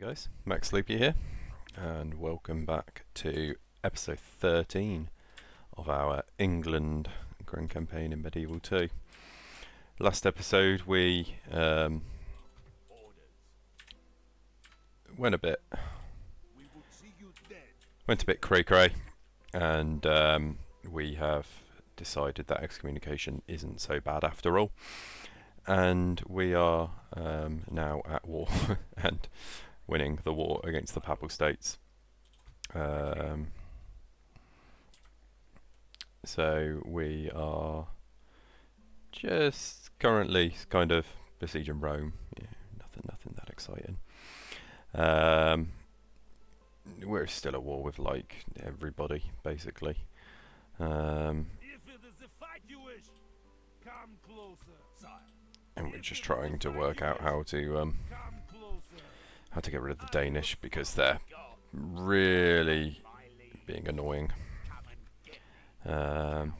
guys, Max Sleepy here, and welcome back to episode 13 of our England Grand Campaign in Medieval 2. Last episode we went a bit cray cray, and we have decided that excommunication isn't so bad after all, and we are now at war and winning the war against the Papal States. So we are just currently kind of besieging Rome. Yeah, nothing that exciting. We're still at war with like everybody basically. If it is a fight you wish, come closer, sire. And we're just trying to work out how to get rid of the Danish, because they're really being annoying. They're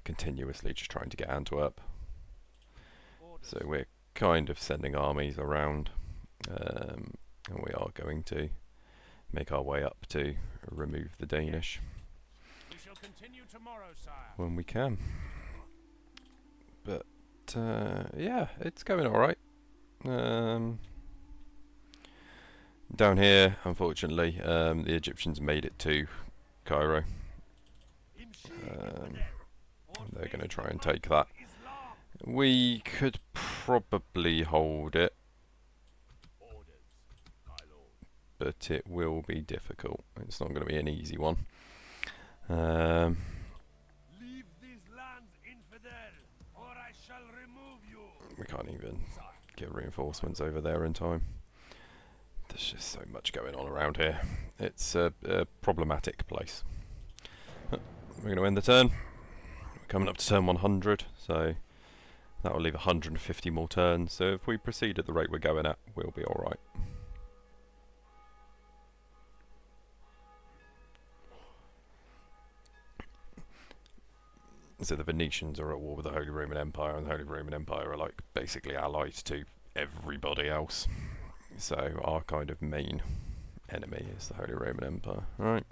continuously just trying to get Antwerp, so we're kind of sending armies around, and we are going to make our way up to remove the Danish when we can. But yeah, it's going alright. Down here, unfortunately, the Egyptians made it to Cairo. They're going to try and take that. We could probably hold it, but it will be difficult. It's not going to be an easy one. We can't even get reinforcements over there in time. There's just so much going on around here. It's a problematic place. But we're going to end the turn. We're coming up to turn 100, so that will leave 150 more turns. So if we proceed at the rate we're going at, we'll be alright. So the Venetians are at war with the Holy Roman Empire, and the Holy Roman Empire are like basically allied to everybody else. So our kind of main enemy is the Holy Roman Empire. Alright.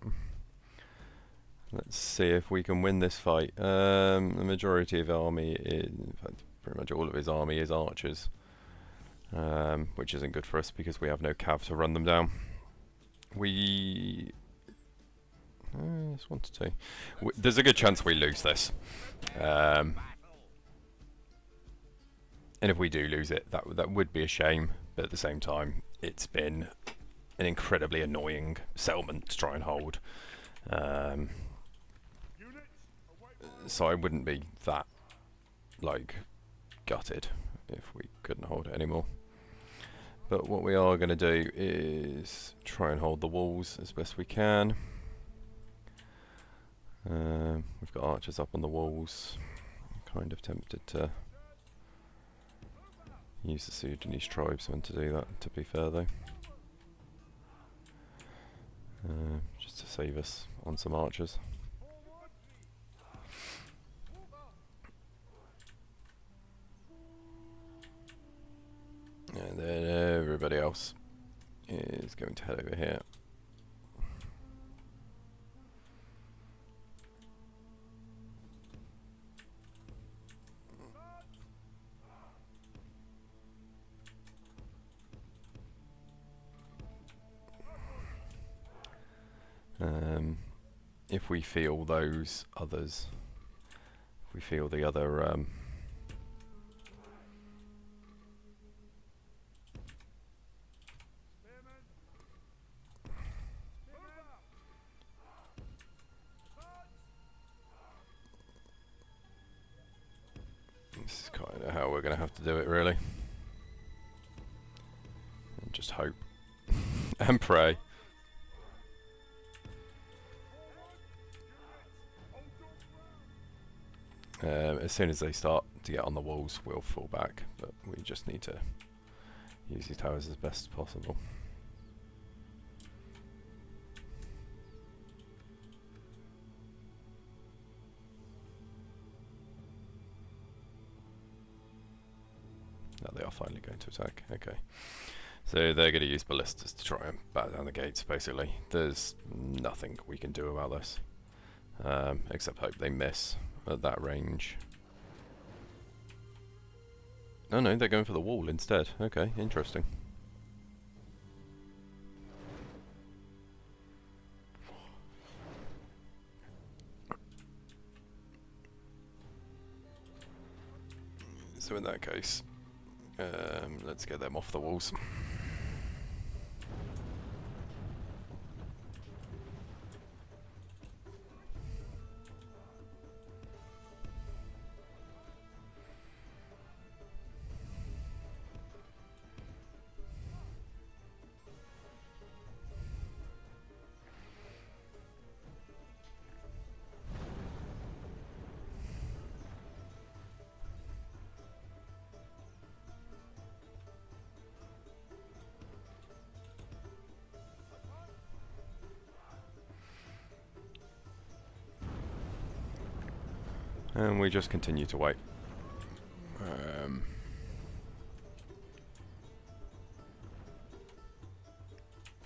Let's see if we can win this fight. The majority of army is, in fact, pretty much all of his army is archers, which isn't good for us because we have no cav to run them down. It's 1 to 2. There's a good chance we lose this. And if we do lose it, that would be a shame. But at the same time, it's been an incredibly annoying settlement to try and hold. So I wouldn't be that, like, gutted if we couldn't hold it anymore. But what we are going to do is try and hold the walls as best we can. We've got archers up on the walls. I'm kind of tempted to use the Sudanese tribesmen to do that, to be fair though. Just to save us on some archers. And then everybody else is going to head over here. If we feel those others, if we feel the other this is kind of how we're going to have to do it, really. And just hope and pray. As soon as they start to get on the walls, we'll fall back, but we just need to use these towers as best as possible. Now they are finally going to attack. Okay. So they're going to use ballistas to try and bat down the gates, basically. There's nothing we can do about this. Except hope they miss at that range. Oh no, they're going for the wall instead. Okay, interesting. So in that case, let's get them off the walls. And we just continue to wait.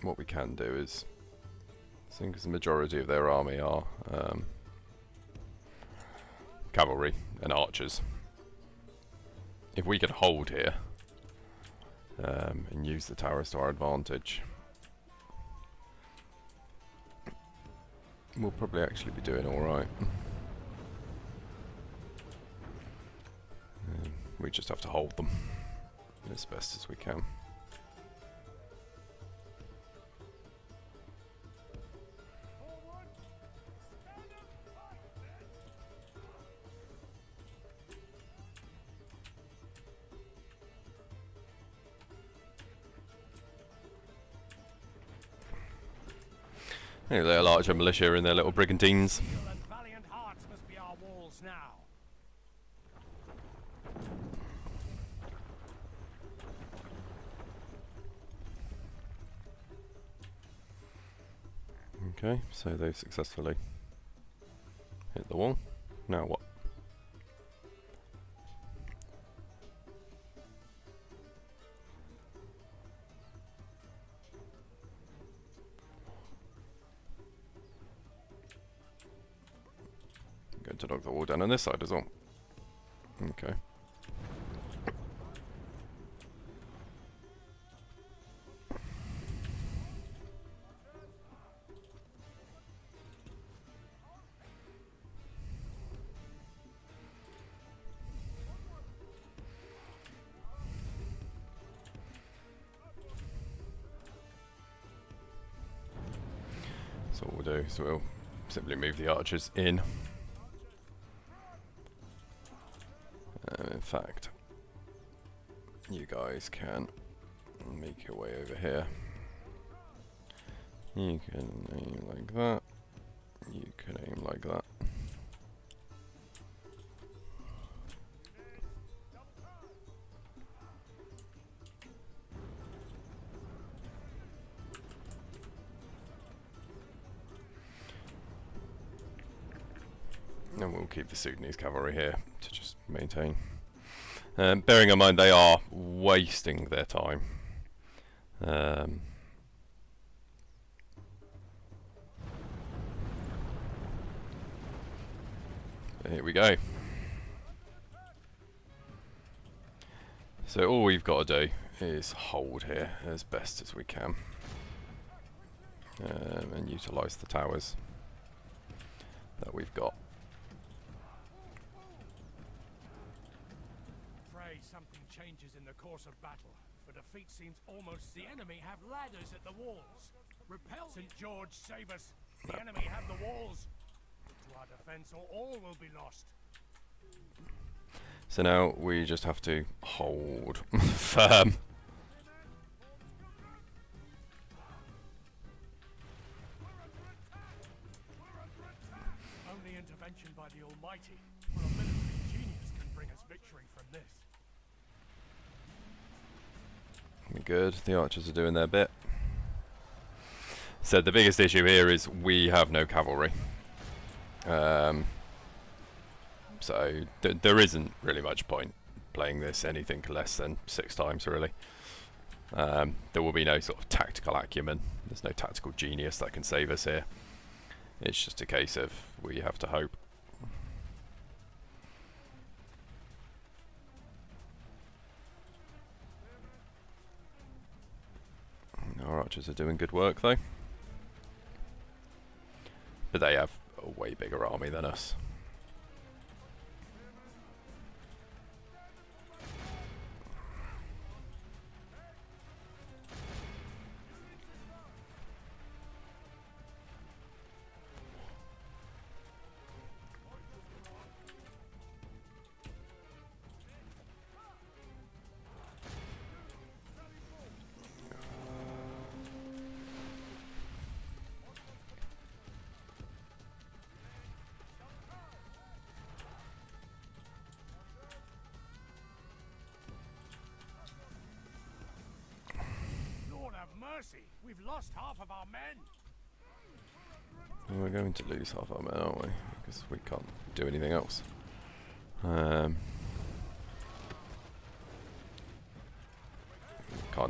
What we can do is, I think the majority of their army are cavalry and archers. If we can hold here and use the towers to our advantage, we'll probably actually be doing alright. We just have to hold them as best as we can. Their larger militia and their little brigantines. Valiant hearts must be our walls now. Okay, so they've successfully hit the wall. Now what? I'm going to knock the wall down on this side as well. Okay. So what we'll do is we'll simply move the archers in. In fact, you guys can make your way over here. You can aim like that. You can aim like that. And we'll keep the Sudanese cavalry here to just maintain. Bearing in mind they are wasting their time. Here we go. So all we've got to do is hold here as best as we can. And utilise the towers that we've got. Something changes in the course of battle, for defeat seems almost the enemy have ladders at the walls. Repel St. George, save us. The enemy have the walls. Look to our defense or all will be lost. So now we just have to hold firm. Only intervention by the Almighty, or a military genius can bring us victory from this. Good, the archers are doing their bit. So the biggest issue here is we have no cavalry. So there isn't really much point playing this anything less than 6 times really. There will be no sort of tactical acumen. There's no tactical genius that can save us here. It's just a case of we have to hope. Our archers are doing good work though. But they have a way bigger army than us. Mercy, we've lost half of our men. Well, we're going to lose half our men, aren't we? Because we can't do anything else. Can't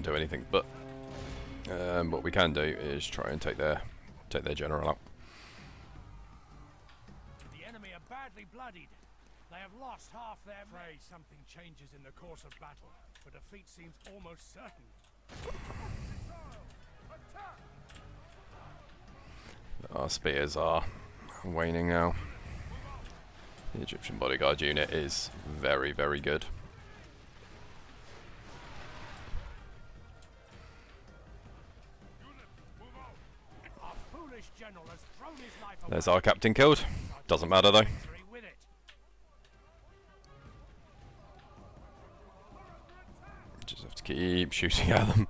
do anything, but what we can do is try and take their general out. The enemy are badly bloodied. They have lost half their men. Pray something changes in the course of battle, for defeat seems almost certain. Our spears are waning now. The Egyptian bodyguard unit is very, very good. Our foolish general has thrown his life away. There's our captain killed. Doesn't matter though. With it. Just have to keep shooting at them.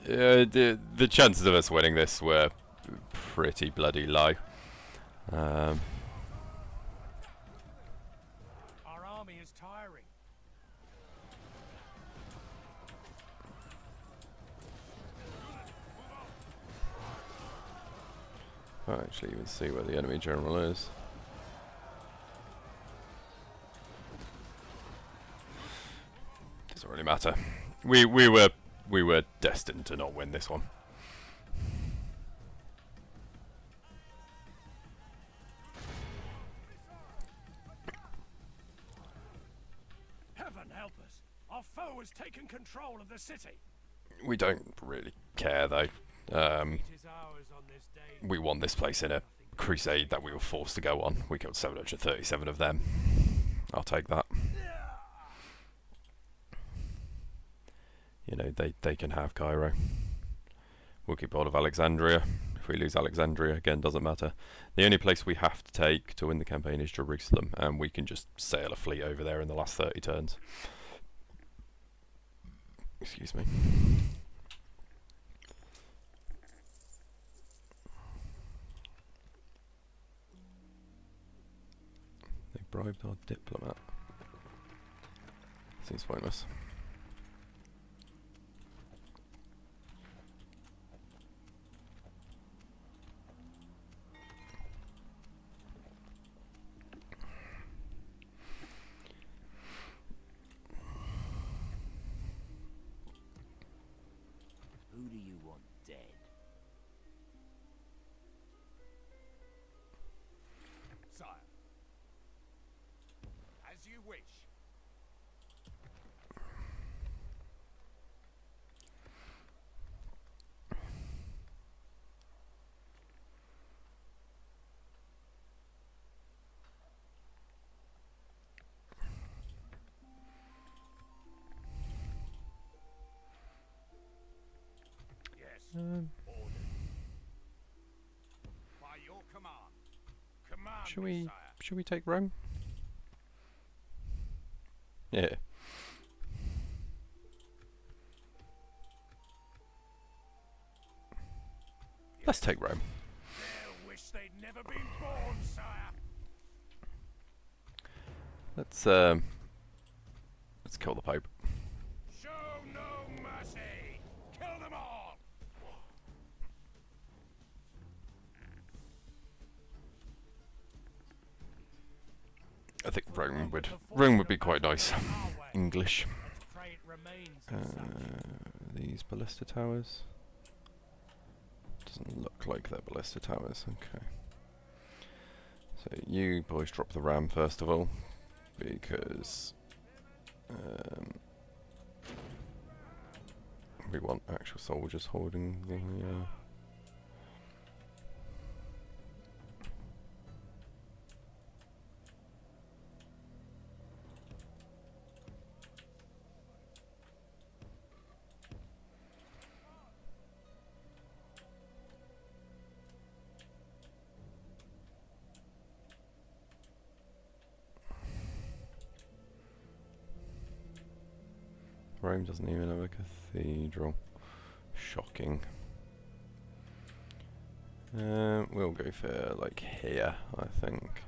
The chances of us winning this were pretty bloody low. Our army is tiring. I can't actually even see where the enemy general is. Doesn't really matter. We were destined to not win this one. Heaven help us! Our foe has taken control of the city. We don't really care though. It is ours on this day. We won this place in a crusade that we were forced to go on. We killed 737 of them. I'll take that. You know, they can have Cairo. We'll keep hold of Alexandria. If we lose Alexandria, again, doesn't matter. The only place we have to take to win the campaign is Jerusalem, and we can just sail a fleet over there in the last 30 turns. Excuse me. They bribed our diplomat. Seems pointless. Who do you want dead? Sire. As you wish. Ordered. By your command. Command Should me, we sire. take Rome? Yeah. Let's take Rome. They'll wish they'd never been born, sire. Let's kill the Pope. Show no mercy. Kill them all. I think Rome would be quite nice. English. Pray it remains as such. These ballista towers. Doesn't look like they're ballista towers. Okay. So you boys drop the ram first of all, because we want actual soldiers holding the. Rome doesn't even have a cathedral. Shocking. We'll go for like here, I think.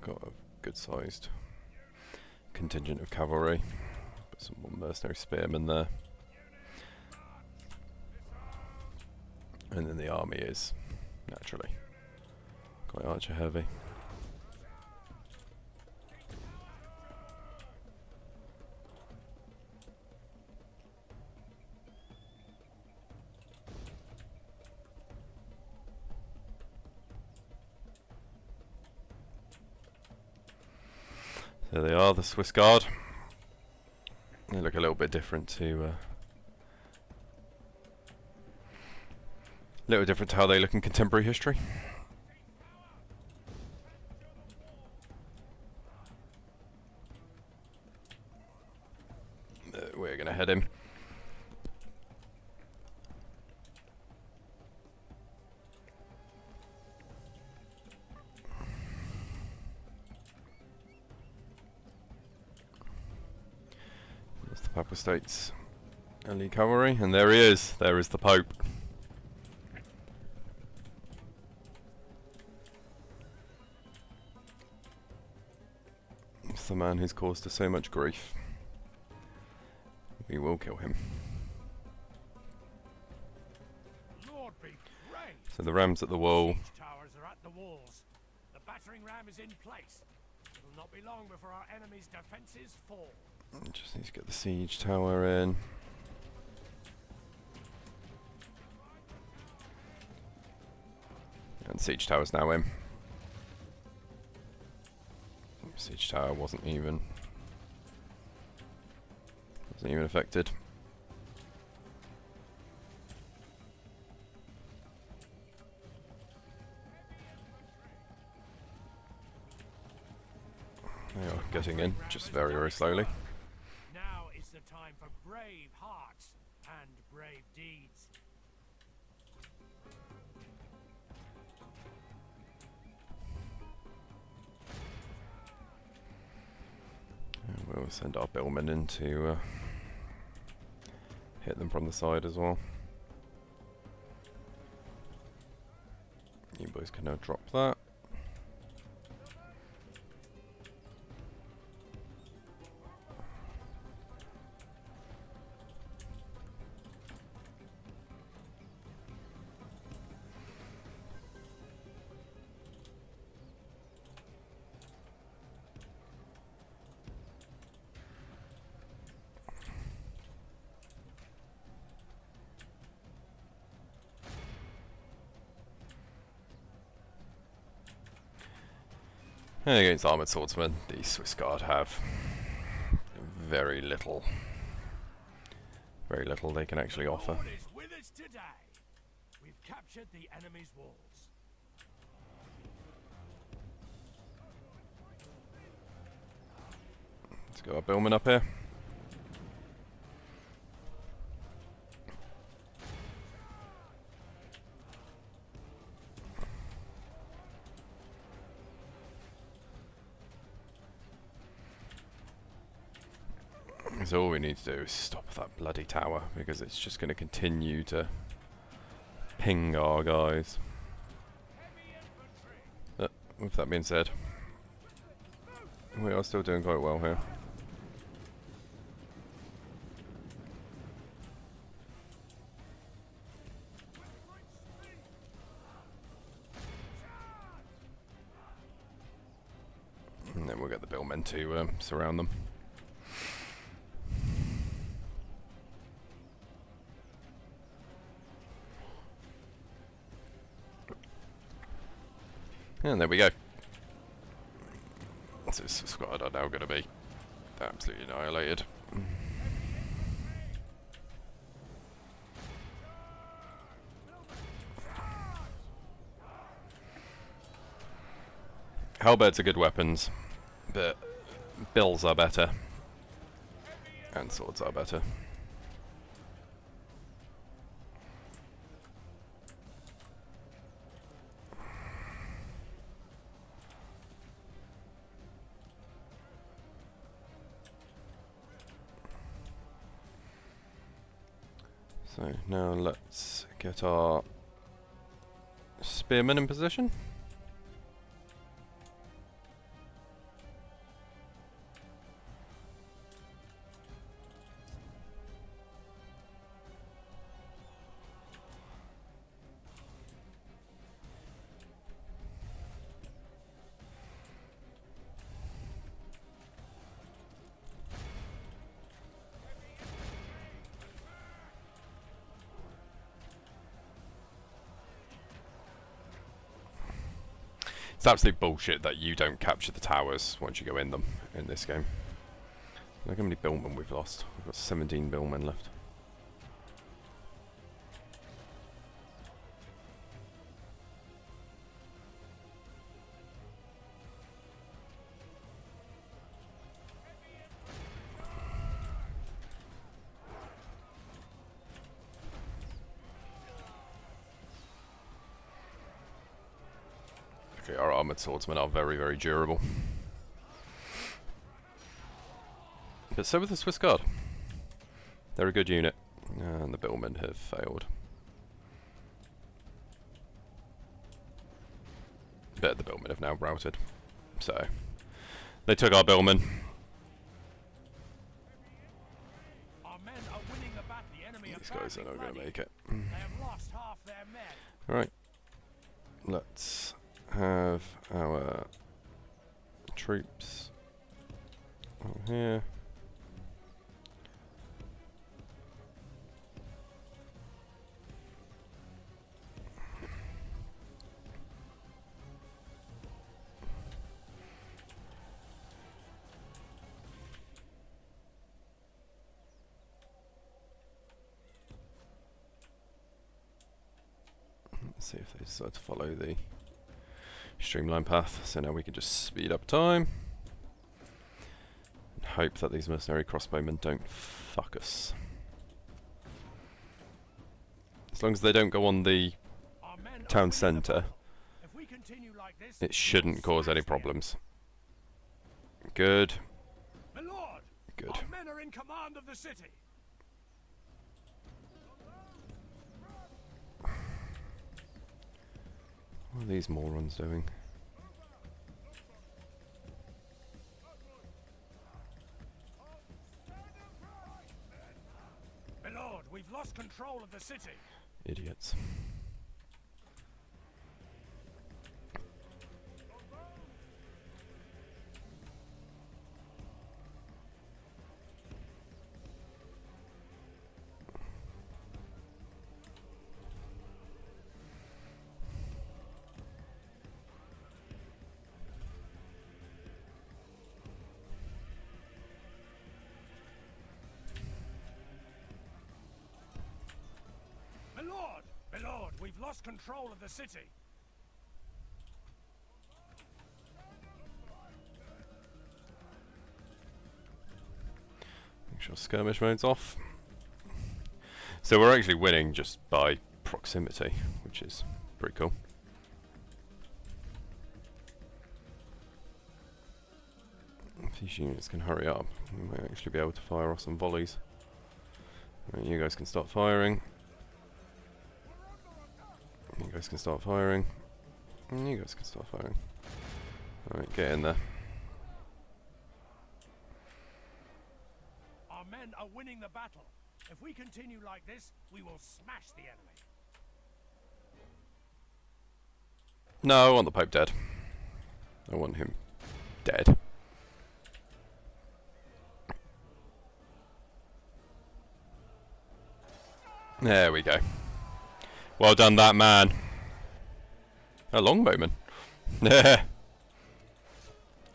Got a good-sized contingent of cavalry. Put some more mercenary spearmen there. And then the army is, naturally, quite archer heavy. There they are, the Swiss Guard. They look a little bit different to how they look in contemporary history. We're gonna head in. There's the Papal States elite cavalry, and there he is. There is the Pope. It's the man who's caused us so much grief. We will kill him. Lord be praised. So the ram's at the wall. Siege towers are at the walls. The battering ram is in place. It will not be long before our enemy's defenses fall. Just need to get the siege tower in. And siege tower's now in. Siege tower wasn't even affected. They are getting in, just very, very slowly. Now is the time for brave hearts and brave deeds. And we'll send our billmen in to hit them from the side as well. You boys can now drop that. And against armoured swordsmen, the Swiss Guard have very little they can actually offer. The Lord is with us today. We've captured the enemy's walls. Let's go our billmen up here. So all we need to do is stop that bloody tower, because it's just going to continue to ping our guys. Heavy infantry with that being said, we are still doing quite well here. And then we'll get the billmen to surround them. And there we go. So this squad are now going to be absolutely annihilated. Halberds are good weapons, but bills are better. And swords are better. So now let's get our spearmen in position. It's absolute bullshit that you don't capture the towers once you go in them in this game. Look how many billmen we've lost. We've got 17 billmen left. Okay, our armoured swordsmen are very, very durable. But so with the Swiss Guard. They're a good unit. And the billmen have failed. But the billmen have now routed. So, they took our billmen. Our men are winning the battle. The enemy These guys are not going to make it. They have lost half their men. Alright. Let's have our troops over here. Let's see if they decide to follow the streamline path, so now we can just speed up time and hope that these mercenary crossbowmen don't fuck us. As long as they don't go on the town centre, it shouldn't cause any problems. Good. My lord, Good. our men are in command of the city. What are these morons doing? My lord, we've lost control of the city. Idiots. My lord, we've lost control of the city. Make sure skirmish mode's off. So we're actually winning just by proximity, which is pretty cool. If these units can hurry up, we might actually be able to fire off some volleys. Right, you guys can start firing. You guys can start firing. And you guys can start firing. Alright, get in there. Our men are winning the battle. If we continue like this, we will smash the enemy. No, I want the Pope dead. I want him dead. There we go. Well done, that man. A longbowman.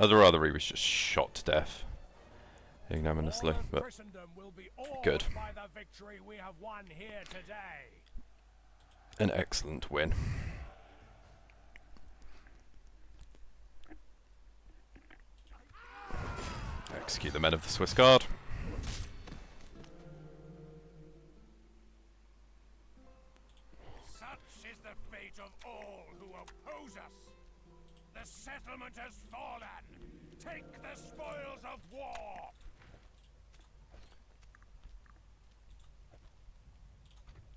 I'd rather he was just shot to death ignominiously, All of but Christendom will be awed good. by the victory we have won here today. An excellent win. Execute the men of the Swiss Guard. Such is the fate of all who oppose us. The settlement has fallen. Take the spoils of war.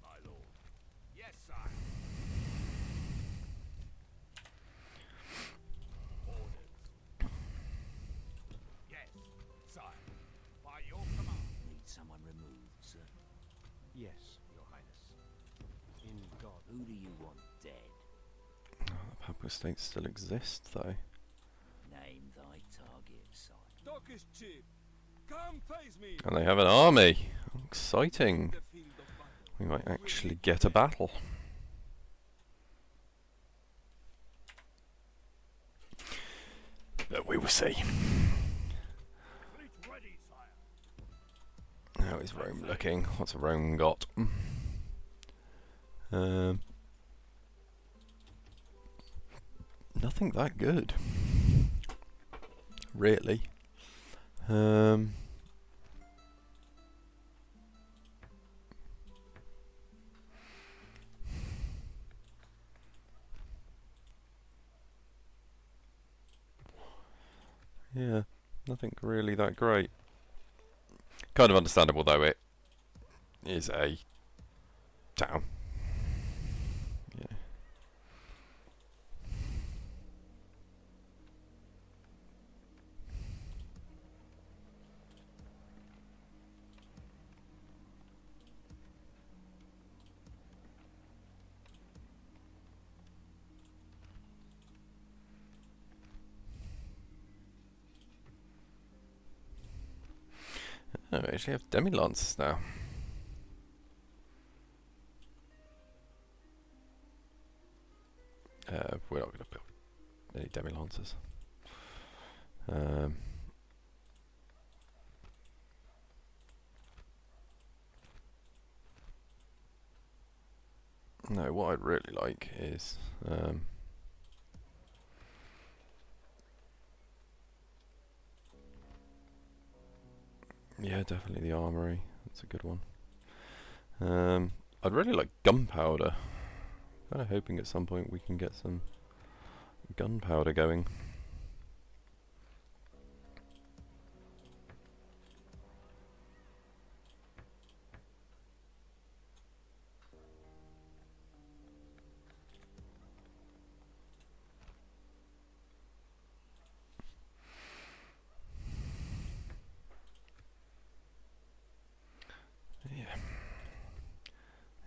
My lord. Yes, sire. Orders. Yes, sire. By your command. Need someone removed, sir. Yes, Your Highness. In God. Who do you want dead? The Papal States still exist, though. Name thy target, sire. Dockish chief, come face me. And they have an army. Exciting. The field of battle. We might actually get a battle. But we will see. Fleet ready, sire. How is Rome looking? What's Rome got? Nothing that good. Really. Yeah, nothing really that great. Kind of understandable though, it is a town. Yeah. Oh, we actually have demi-lancers now. We're not going to build any demi-lancers. No, what I'd really like is yeah, definitely the armory. That's a good one. I'd really like gunpowder. Kind of hoping at some point we can get some gunpowder going. Yeah.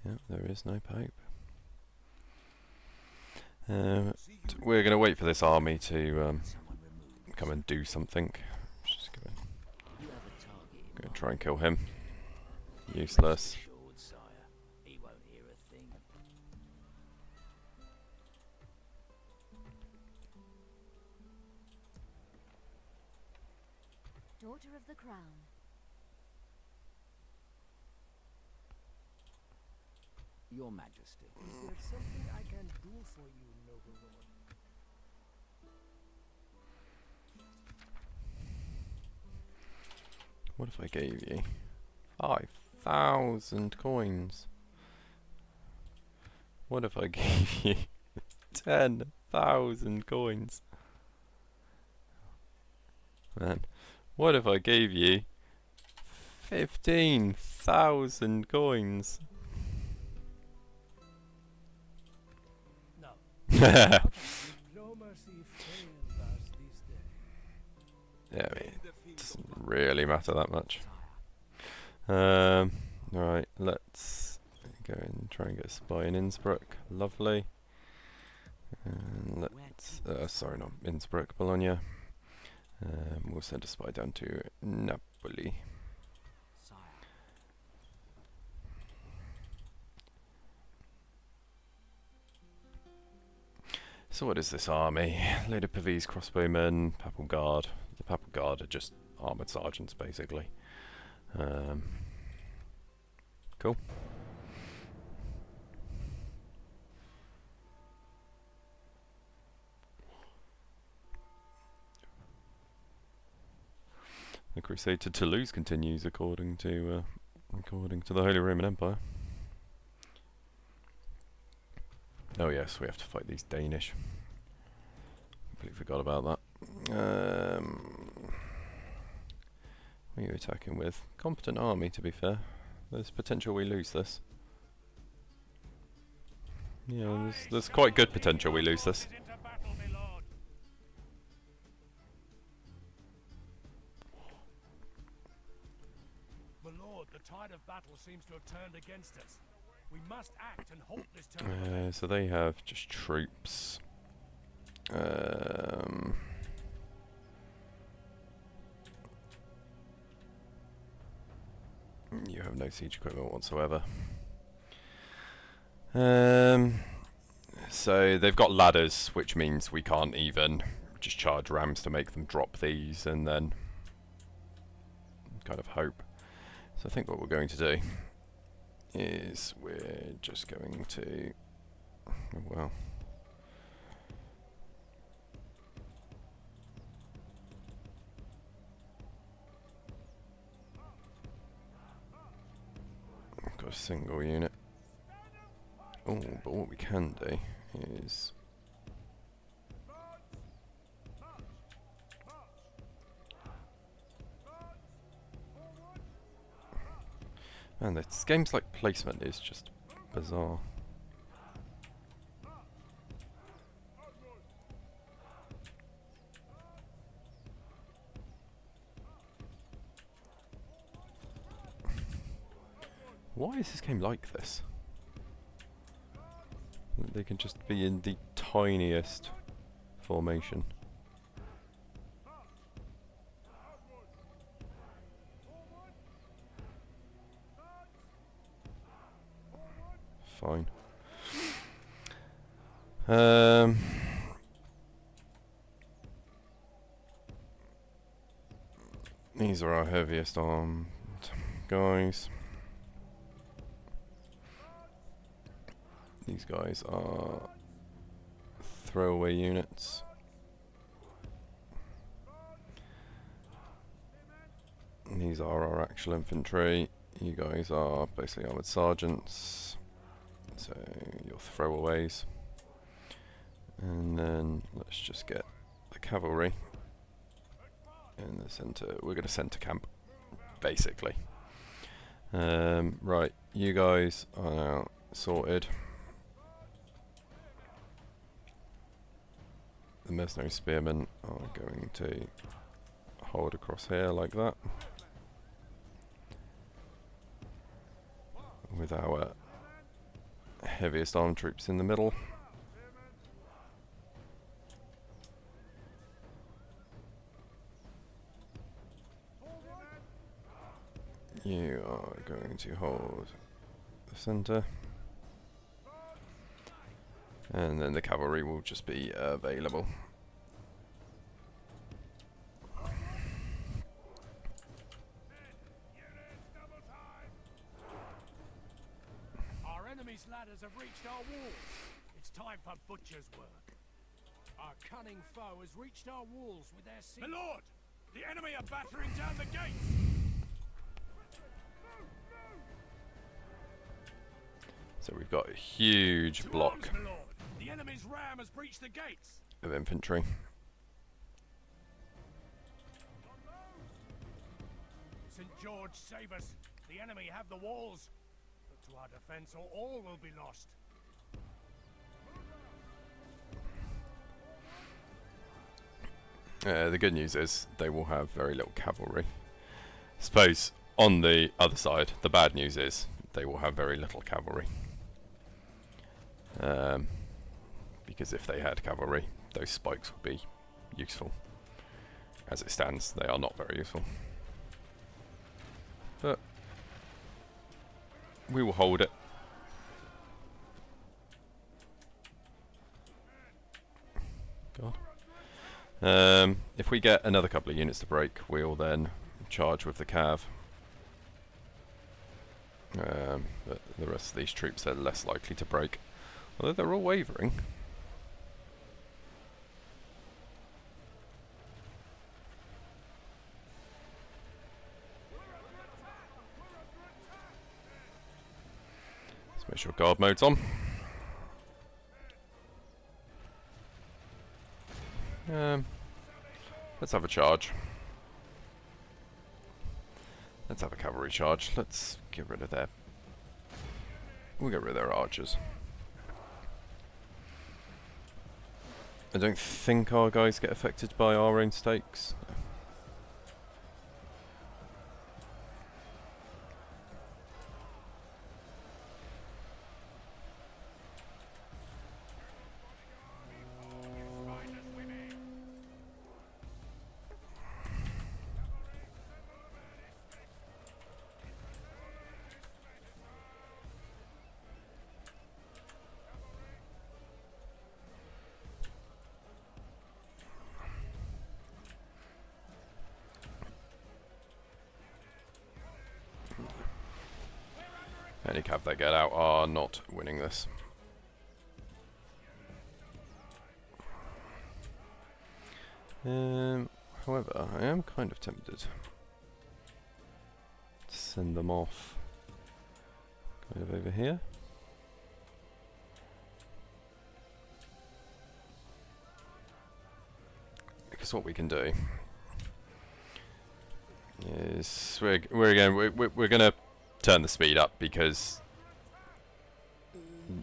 Yep, there is no Pope. We're going to wait for this army to Someone removed. come and do something. Just go You have a target in and try and kill him. mind. Useless. Assured, sire. He won't hear a thing. Daughter of the Crown. Your Majesty. Is there something I can do for you, noble lord? What if I gave you 5,000 coins? What if I gave you 10,000 coins? Man, what if I gave you 15,000 coins? No. Diplomacy failed us this Yeah, I mean, End the field. doesn't really matter that much. Right, let's go and try and get a spy in Innsbruck. Lovely. And let's, sorry, not Innsbruck, Bologna. We'll send a spy down to Napoli. Sire. So what is this army? Load of Pavese crossbowmen, Papal Guard. The Papal Guard are just armoured sergeants, basically. Cool. The crusade to Toulouse continues, according to the Holy Roman Empire. Oh yes, we have to fight these Danish. Completely forgot about that. What are you attacking with? Competent army, to be fair. There's potential we lose this. Yeah, there's quite good potential we lose this. Into battle, my lord. My lord, the tide of battle seems to have turned against us. We must act and halt this turn of events. So they have just troops. You have no siege equipment whatsoever. So they've got ladders, which means we can't even just charge rams to make them drop these and then kind of hope. So I think what we're going to do is we're just going to, well, I've got a single unit. Oh, but what we can do is man, this game's like placement is just bizarre. Why is this game like this? They can just be in the tiniest formation. Fine. These are our heaviest armed guys. These guys are throwaway units. And these are our actual infantry. You guys are basically armoured sergeants. So your throwaways. And then let's just get the cavalry in the centre. We're going to centre camp, basically. Right, you guys are now sorted. The mercenary spearmen are going to hold across here like that, with our heaviest armed troops in the middle. You are going to hold the centre. And then the cavalry will just be available. Our enemy's ladders have reached our walls. It's time for butcher's work. Our cunning foe has reached our walls with their siege. My lord, the enemy are battering down the gates. So we've got a huge To block arms, my lord. The enemy's ram has breached the gates. of infantry. St. George save us. The enemy have the walls. Look to our defense or all will be lost. The good news is they will have very little cavalry. Suppose on the other side, the bad news is they will have very little cavalry. Because if they had cavalry, those spikes would be useful. As it stands, they are not very useful. But we will hold it. God. If we get another couple of units to break, we'll then charge with the cav. But the rest of these troops are less likely to break. Although they're all wavering. Let's make sure guard mode's on. Let's have a charge. Let's have a cavalry charge. Let's get rid of their... We'll get rid of their archers. I don't think our guys get affected by our own stakes. Any cav they get out are not winning this. However, I am kind of tempted to send them off kind of over here. Because what we can do is we're going to turn the speed up because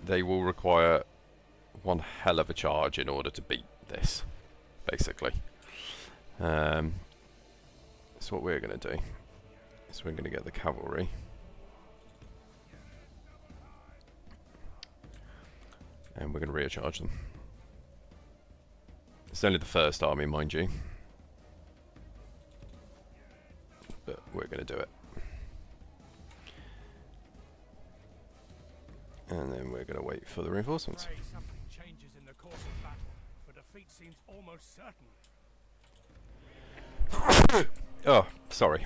they will require one hell of a charge in order to beat this, basically. So what we're going to do is we're going to get the cavalry and we're going to recharge them. It's only the first army, mind you, but we're going to do it. And then we're going to wait for the reinforcements. Something changes in the course of battle, for defeat seems almost certain. Oh, sorry.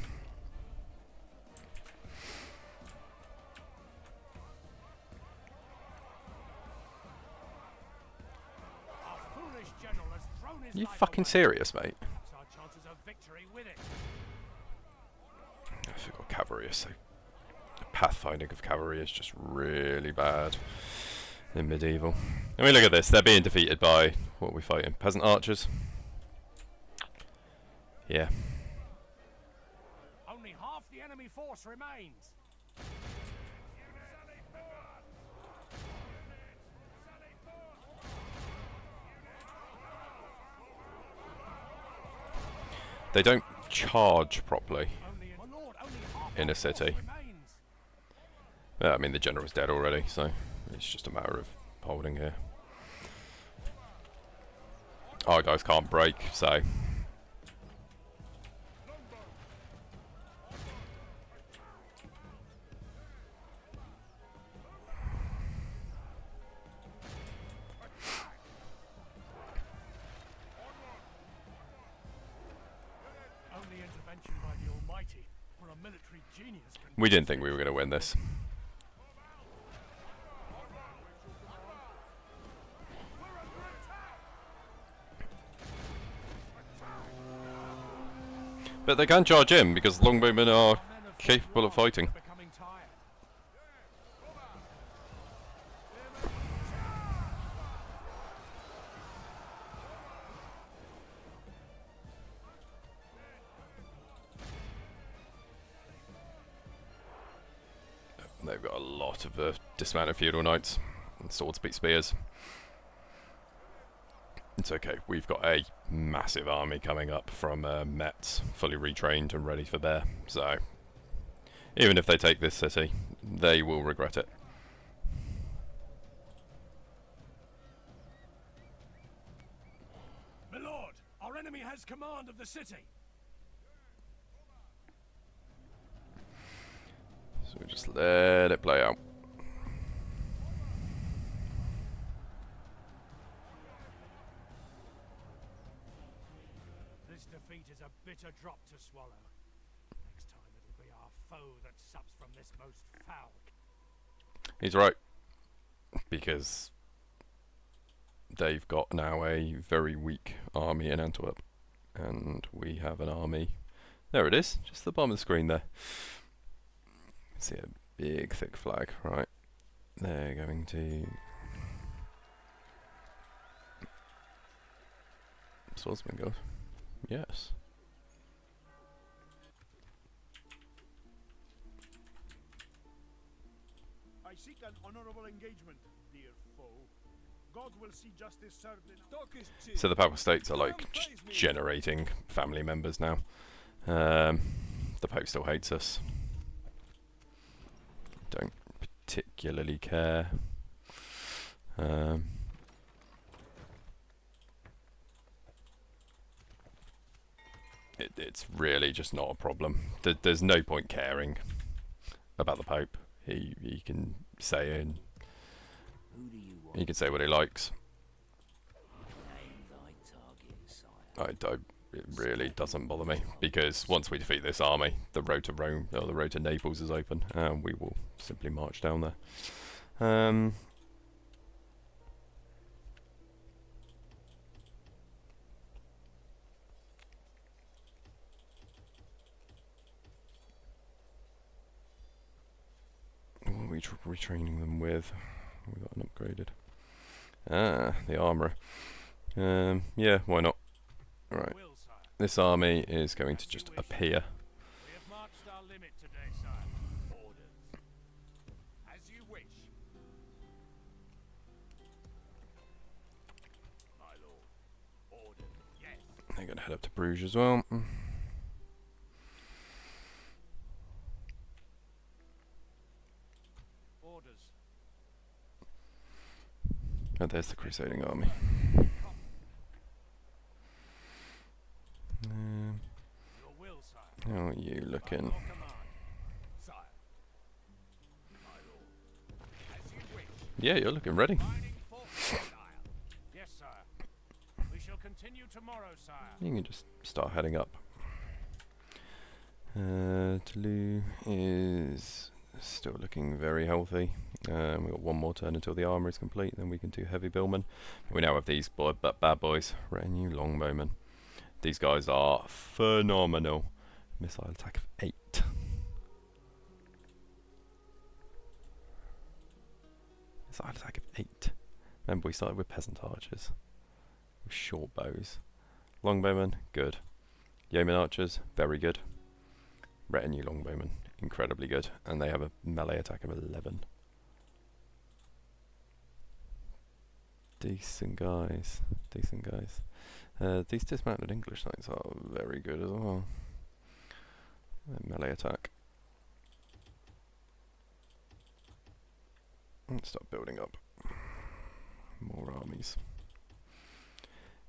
Our foolish general has thrown his You life fucking away. serious, mate? Perhaps our chances of victory with it. I forgot cavalry is so... The pathfinding of cavalry is just really bad in medieval. I mean, look at this. They're being defeated by... What are we fighting? Peasant archers? Yeah. Only half the enemy force remains. They don't charge properly My lord, only half in our a city. force remains. I mean, the general's dead already, so it's just a matter of holding here. Our guys can't break, so... Only intervention by the Almighty, or a military genius can... We didn't think we were going to win this. But they can charge in because longbowmen are capable of fighting. Becoming tired. They've got a lot of dismounted feudal knights and swords beat spears. It's okay. We've got a massive army coming up from Metz, fully retrained and ready for bear. So, even if they take this city, they will regret it. My lord, our enemy has command of the city. So we just let it play out. This defeat is a bitter drop to swallow. Next time it'll be our foe that sups from this most foul. He's right. Because they've got now a very weak army in Antwerp. And we have an army. There it is, just the bottom of the screen there. See a big thick flag, right? They're going to... Swordsman goes. Yes. I seek an honorable engagement, dear foe. God will see justice served in Talk is cheap. So the Papal States are like generating family members now. The Pope still hates us. Don't particularly care. It's really just not a problem. There's no point caring about the Pope. He can say in. Who do you want? He can say what he likes. Name thy target, sire. It really doesn't bother me, because once we defeat this army, the road to Rome, or the road to Naples is open, and we will simply march down there. What are we retraining them with? We got an upgraded. The armourer. Yeah, why not? Right. Will, sire. This army is going to just appear. We have marched our limit today, sire. Orders. As you wish. My lord. Orders. Yes. They're going to head up to Bruges as well. Orders. Oh, there's the Crusading army. Your will, sire. How are you By looking? your command, sire. My lord. As you wish. Yeah, you're looking ready. Mining forces, sire. Yes, sire. We shall continue tomorrow, sire. You can just start heading up. Toulouse is still looking very healthy. We've got one more turn until the armour is complete, then we can do heavy billmen. We now have these bad boys, retinue longbowmen. These guys are phenomenal. Missile attack of 8. Missile attack of 8. Remember, we started with peasant archers, with short bows. Longbowmen, good. Yeoman archers, very good. Retinue longbowmen, incredibly good. And they have a melee attack of 11. Decent guys. Decent guys. These dismounted English knights are very good as well. Melee attack. Let's start building up more armies.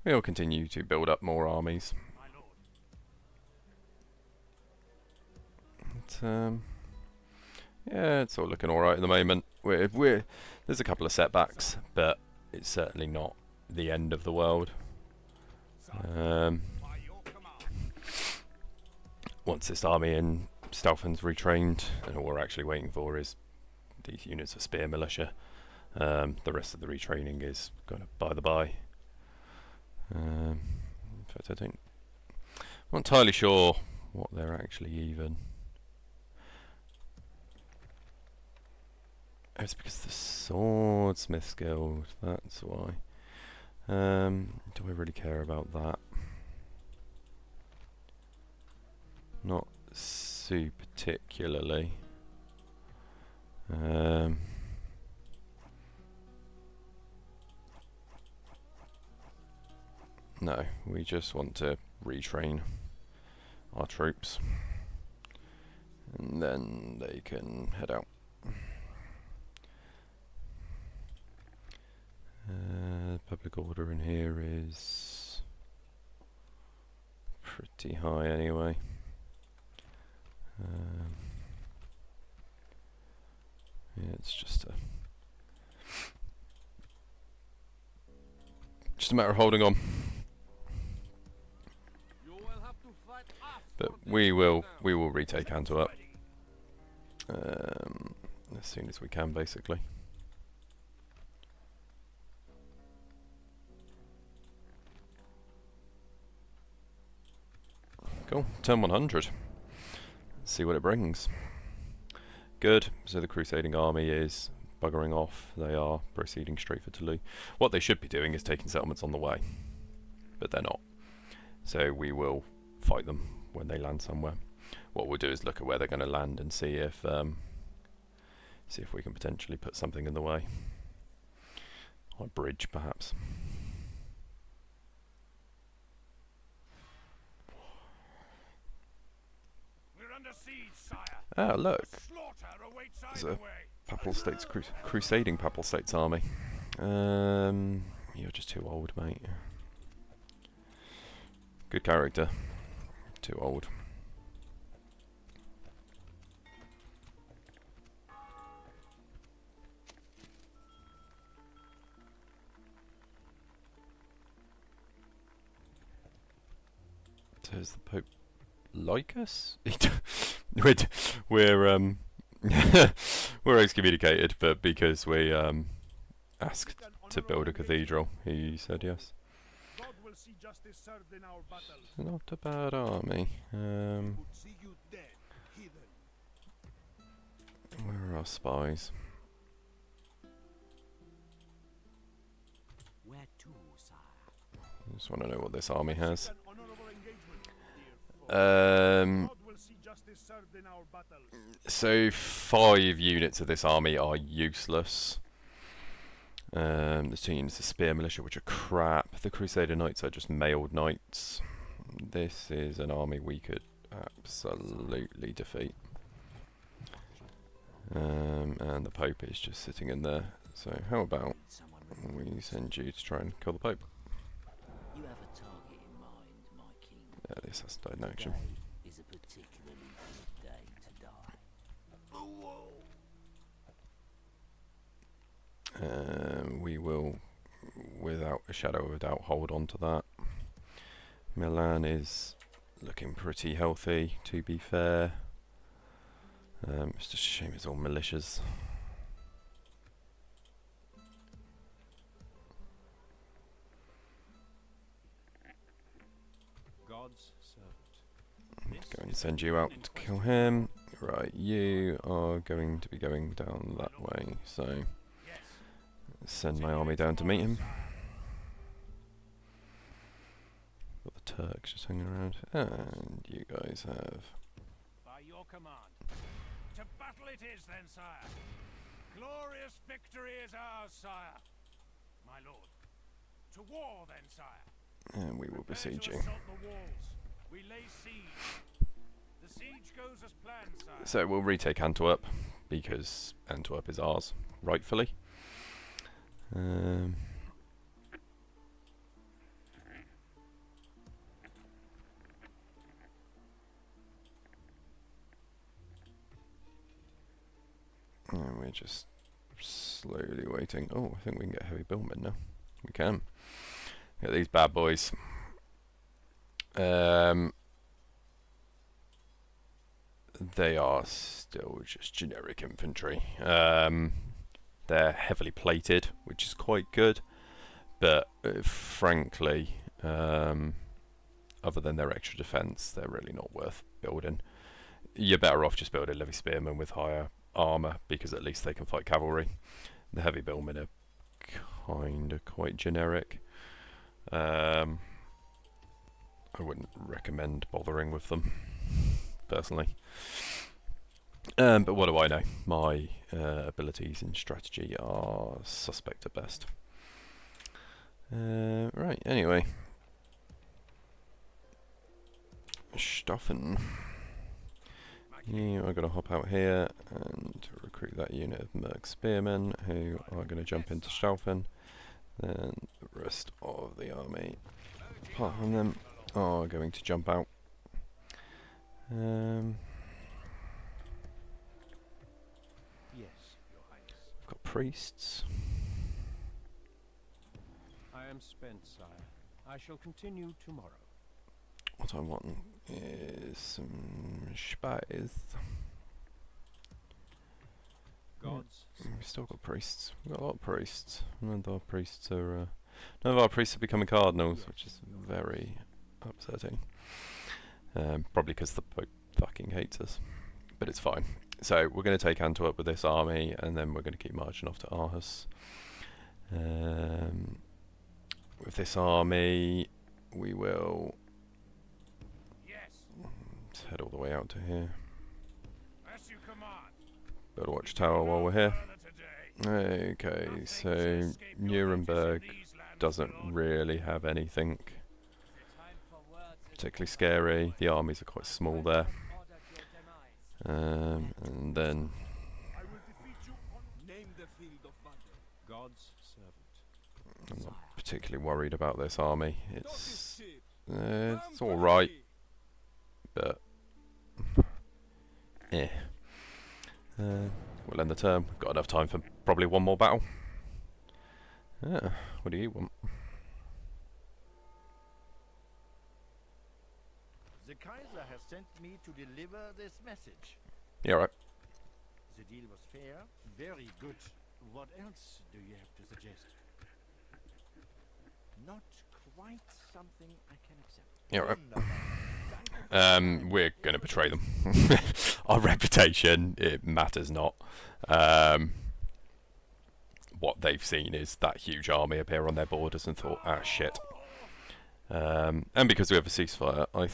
We'll continue to build up more armies. My lord. But, yeah, it's all looking alright at the moment. There's a couple of setbacks, but it's certainly not the end of the world. By your command. Once this army in Stalfen's retrained, and all we're actually waiting for is these units of spear militia. The rest of the retraining is kind of by the by. In fact, I'm not entirely sure what they're actually even. Oh, it's because of the Swordsmiths Guild, that's why. Do I really care about that? Not super particularly. No, we just want to retrain our troops. And then they can head out. Public order in here is pretty high anyway. Yeah, it's just a matter of holding on. You will have to fight us But for we this will now. retake Antwerp as soon as we can, basically. Cool. Turn 100. Let's see what it brings. Good. So the Crusading army is buggering off. They are proceeding straight for Toulouse. What they should be doing is taking settlements on the way, but they're not. So we will fight them when they land somewhere. What we'll do is look at where they're going to land and see if we can potentially put something in the way. On a bridge, perhaps. We're under siege, sire. Ah, look. Slaughter awaits There's either a way. Papal States Crusading Papal States army. You're just too old, mate. Good character. Too old. Does the Pope like us? we're we're excommunicated, but because we asked to build a cathedral, he said yes. God will see justice served in our battles. Not a bad army. Would see you dead, heathen. Where are our spies? Where to, sire? I just want to know what this army has. An honorable engagement, dear foe. Um, God will see justice served in our battles. so 5 units of this army are useless. There's 2 units of spear militia, which are crap. The Crusader Knights are just mailed knights. This is an army we could absolutely defeat. And the Pope is just sitting in there. So how about Someone we send you to try and kill the Pope? You have a target in mind, my king. Yeah, this has died in action. Today is a particularly good day to die. We will, without a shadow of a doubt, hold on to that. Milan is looking pretty healthy, to be fair. It's just a shame it's all militias. God's servant. Go and send you out to kill him. Right, you are going to be going down that way, so Yes. send my army down to meet him. Got the Turks just hanging around, and you guys have. By your command. To battle it is then, sire. Glorious victory is ours, sire. My lord. To war then, sire. And we will Prepare to besiege you. assault the walls. We lay siege. The siege goes as planned, sire. So we'll retake Antwerp, because Antwerp is ours, rightfully. And we're just slowly waiting. Oh, I think we can get heavy billmen now. We can. Get these bad boys. They are still just generic infantry. They're heavily plated, which is quite good, but frankly, other than their extra defense, they're really not worth building. You're better off just building levy spearmen with higher armor, because at least they can fight cavalry. The heavy billmen are kinda quite generic. I wouldn't recommend bothering with them, personally. But what do I know? My abilities in strategy are suspect at best. Right, anyway. Stoffen. You are going to hop out here and recruit that unit of Merc Spearmen who are going to jump into Staufen. Then the rest of the army, apart from them, are going to jump out. Yes, Your Highness. I've got priests. I am spent, sire. I shall continue tomorrow. What I want is some spies. Gods. We've still got priests. We've got a lot of priests. None of our priests are becoming cardinals, which is very upsetting. Probably because the Pope fucking hates us. But it's fine. So we're going to take Antwerp with this army, and then we're going to keep marching off to Aarhus. With this army, we will head all the way out to here. As you command. Build a watchtower while we're here. Okay, so Nuremberg doesn't really have anything particularly scary. The armies are quite small there. And then I will defeat you on Name the field of battle. God's servant. I'm not particularly worried about this army. It's It's all right, but yeah. We'll end the term. We've got enough time for probably one more battle. Yeah. What do you want? The Kaiser has sent me to deliver this message. Yeah, right. The deal was fair, very good. What else do you have to suggest? Not quite something I can accept. Yeah, right. Wunderbar. We're going to betray them. Our reputation, it matters not. What they've seen is that huge army appear on their borders and thought, ah, shit. And because we have a ceasefire, I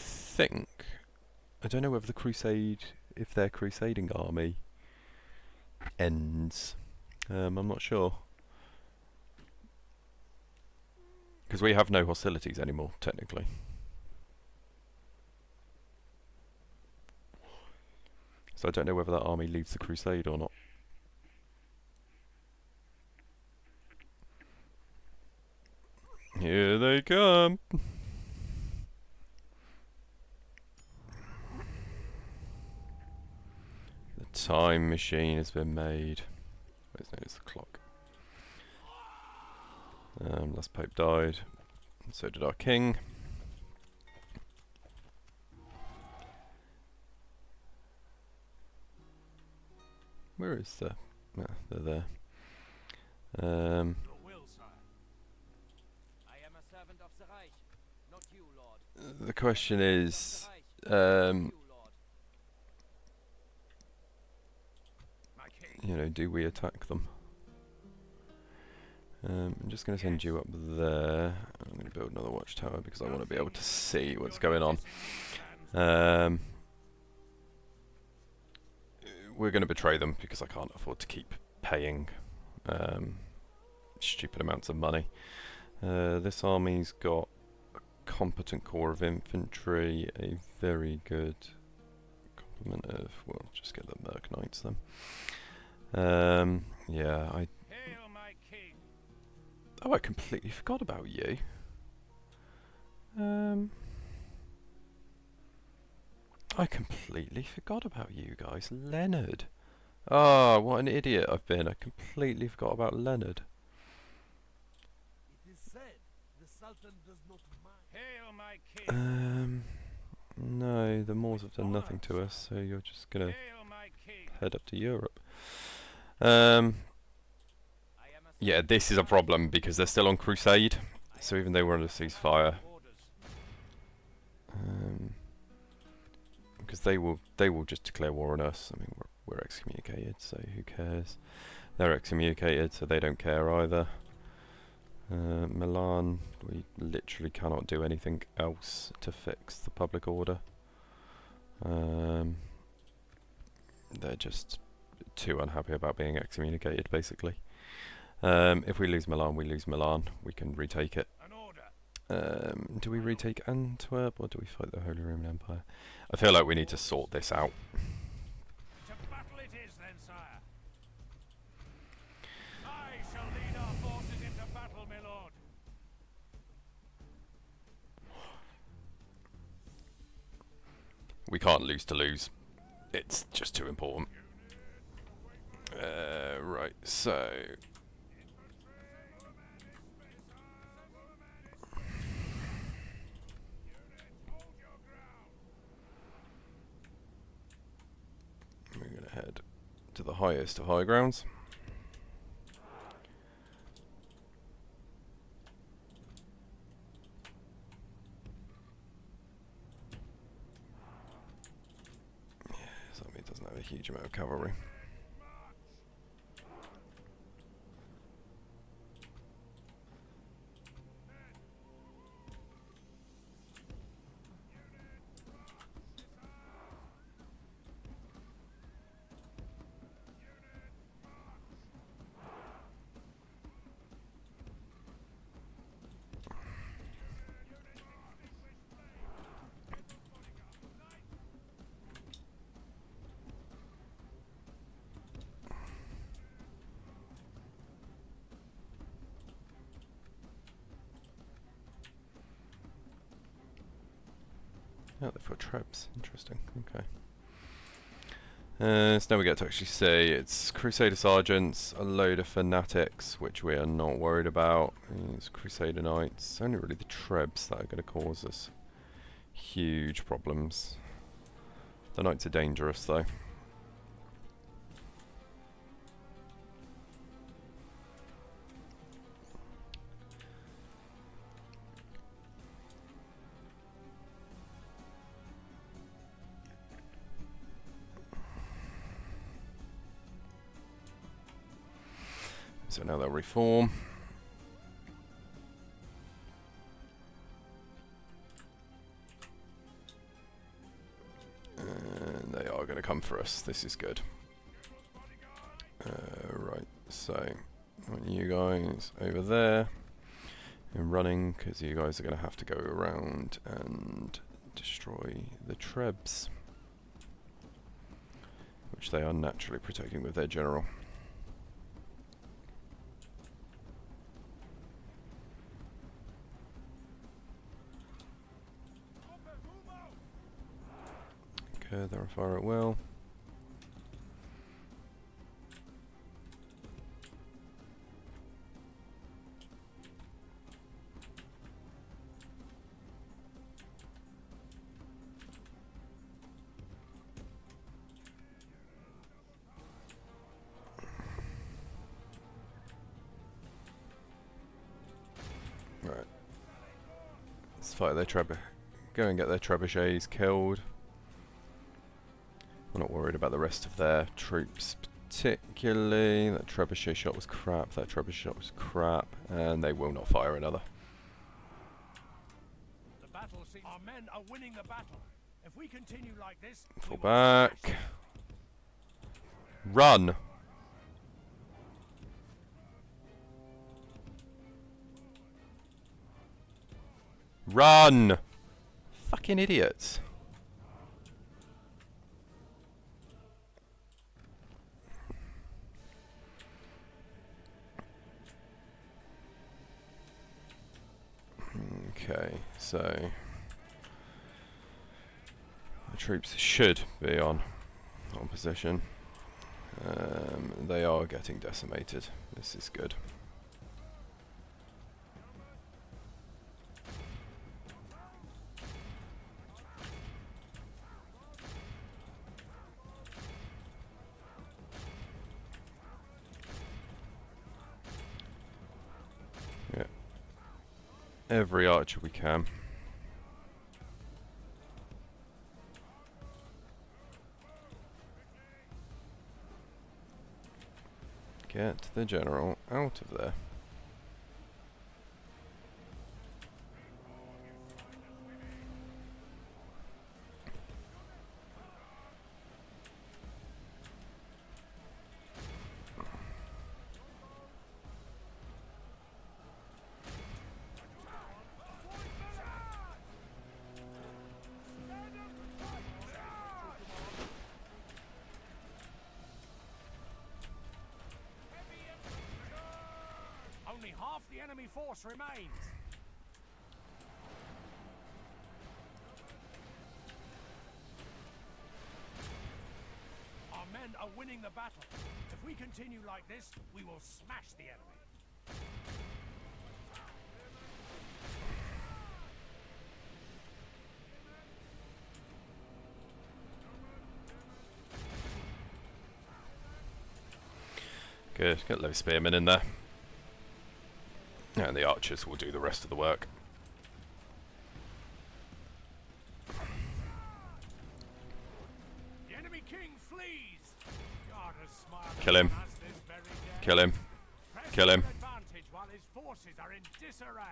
don't know whether the crusade, if their crusading army ends. I'm not sure. Because we have no hostilities anymore, technically. So I don't know whether that army leaves the crusade or not. Here they come! The time machine has been made. Where's the clock? Last Pope died, and so did our king. Where is the... Ah, they're there. Your will, sire. I am a servant of the Reich, not you, Lord. The question is... You, Lord. My king. you know, do we attack them? I'm just going to send you up there. I'm going to build another watchtower because I want to be able to see what's going on. We're going to betray them because I can't afford to keep paying stupid amounts of money. This army's got a competent corps of infantry, a very good complement of... Well, just get the Merc Knights then. Yeah, Hail, my king. I completely forgot about you. I completely forgot about you guys. Leonard. Oh, what an idiot I've been. I completely forgot about Leonard. It is said the Sultan does not mind. Hail, my king. No, the Moors have done nothing to us, so you're just gonna Hail, my king. head up to Europe. I am a Yeah, this is a problem because they're still on crusade. So even though we're under ceasefire, because they will just declare war on us. I mean, we're excommunicated, so who cares? They're excommunicated, so they don't care either. Milan, we literally cannot do anything else to fix the public order. They're just too unhappy about being excommunicated, basically. If we lose Milan, we lose Milan. We can retake it. An order. Do we retake Antwerp or do we fight the Holy Roman Empire? I feel like we need to sort this out. To battle it is then, sire. I shall lead our forces into battle, my lord. We can't lose to lose. It's just too important. Right, so... we're going to head to the highest of high grounds. So it doesn't have a huge amount of cavalry. Oh, they've got traps. Interesting. Okay. So now we get to actually say it's Crusader Sergeants, a load of Fanatics, which we are not worried about. It's Crusader Knights. Only really the Trebs that are going to cause us huge problems. The Knights are dangerous, though. So now they'll reform. And they are going to come for us. This is good. Right, so I want you guys over there and running, because you guys are going to have to go around and destroy the Trebs, which they are naturally protecting with their general. Okay, they're on fire at will. Right. Let's fight their go and get their trebuchets killed. We're not worried about the rest of their troops particularly. That trebuchet shot was crap, that trebuchet shot was crap, and they will not fire another. The battle seems our men are winning the battle. If we continue like this, Fall back. Run! Run! Fucking idiots. Okay, so the troops should be on position. They are getting decimated. This is good. Yeah. Every archer we can. Get the general out of there. Half the enemy force remains. Our men are winning the battle. If we continue like this, we will smash the enemy. Good, get those spearmen in there. And the archers will do the rest of the work. The enemy king flees. God has smiled Kill him. upon us this very day. Kill him. Press Kill him. to advantage while his forces are in disarray.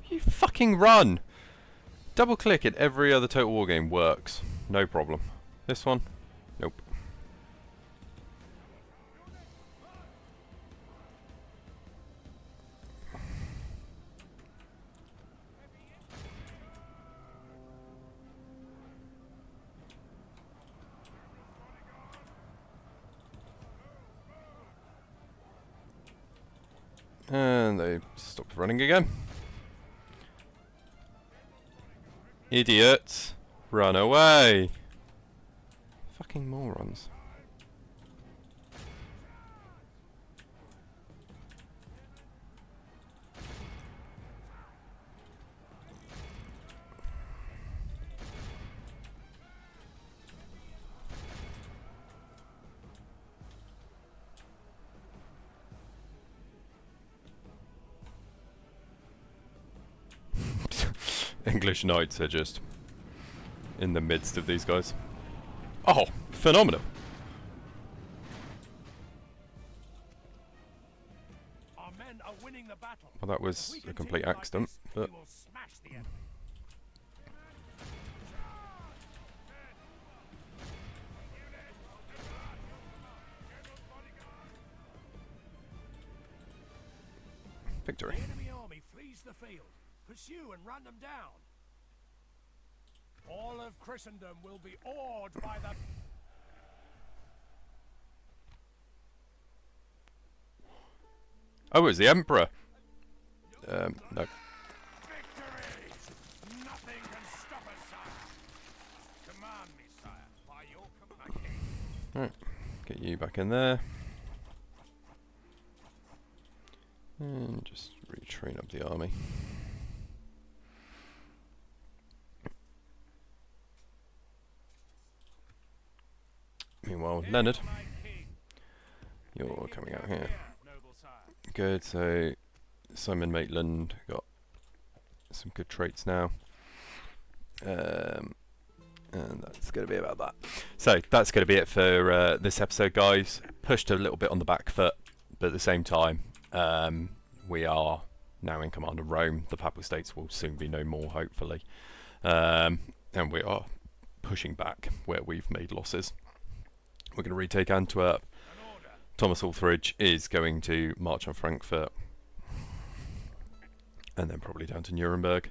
You fucking run! Double click in every other Total War game works. No problem. This one? Nope. And they stopped running again. Idiots! Run away! Fucking morons. English knights are just in the midst of these guys. Oh, phenomenal! Our men are winning the battle. Well, that If was we a complete continue like accident, this, but we will smash the enemy. victory. The enemy army flees the field. Pursue and run them down. All of Christendom will be awed by the... Oh, it was the Emperor. No. Victory! Nothing can stop us, sire. Command me, sire. By your command. Right, get you back in there. And just retrain up the army. Meanwhile, Leonard, you're coming out here. Good, so Simon Maitland got some good traits now. And that's going to be about that. So that's going to be it for this episode, guys. Pushed a little bit on the back foot, but at the same time, we are now in command of Rome. The Papal States will soon be no more, hopefully. And we are pushing back where we've made losses. We're going to retake Antwerp. Thomas Altheridge is going to march on Frankfurt. And then probably down to Nuremberg.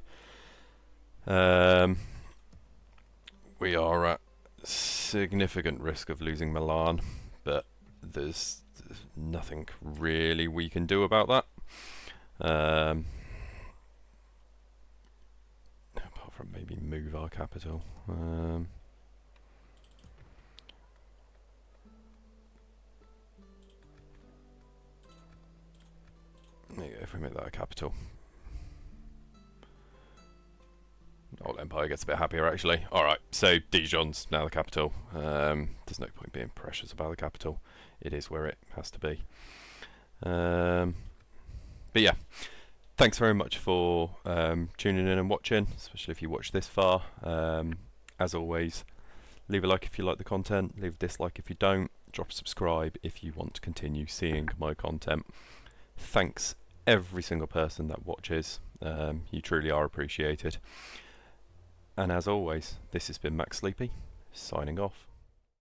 We are at significant risk of losing Milan, but there's nothing really we can do about that. Apart from maybe move our capital. There you go, if we make that a capital. Old Empire gets a bit happier, actually. Alright, so Dijon's now the capital. There's no point being precious about the capital. It is where it has to be. But yeah, thanks very much for tuning in and watching, especially if you watched this far. As always, leave a like if you like the content, leave a dislike if you don't, drop a subscribe if you want to continue seeing my content. Thanks every single person that watches. You truly are appreciated. And as always, this has been Max Sleepy, signing off.